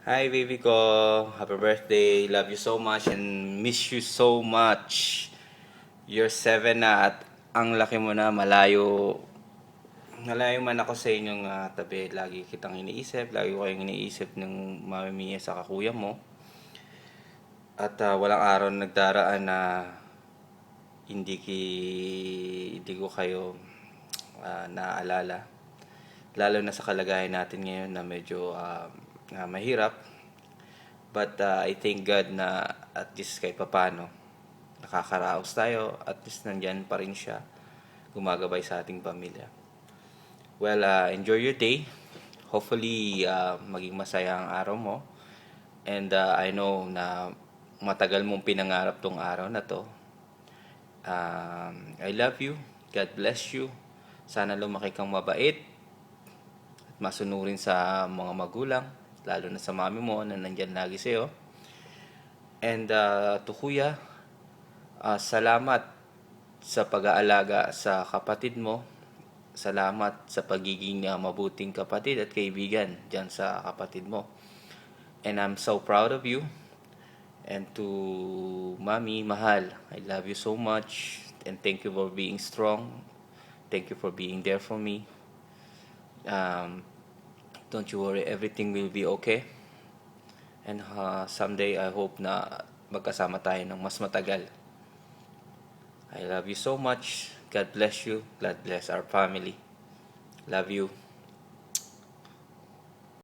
Hi baby ko, happy birthday, love you so much and miss you so much. You're 7 na at ang laki mo na, malayo. Malayo man ako sa inyong tabi, lagi kitang iniisip, lagi ko kayong iniisip ng Mami Mia sa kakuya mo. At walang araw na nagdaraan na hindi ko kayo naaalala. Lalo na sa kalagayan natin ngayon na medyo mahirap. But I thank God na at least kahit papano nakakaraos tayo, at least nandyan pa rin siya gumagabay sa ating pamilya. Well, enjoy your day. Hopefully, maging masaya ang araw mo. And I know na matagal mong pinangarap tong araw na to. I love you. God bless you. Sana lumaki kang mabait at masunurin sa mga magulang, lalo na sa mami mo na nandyan lagi sa'yo. And to kuya, salamat sa pag-aalaga sa kapatid mo. Salamat sa pagiging mabuting kapatid at kaibigan dyan sa kapatid mo. And I'm so proud of you. And to Mami, mahal, I love you so much. And thank you for being strong. Thank you for being there for me. Don't you worry, everything will be okay. And someday, I hope na magkasama tayo ng mas matagal. I love you so much. God bless you. God bless our family. Love you.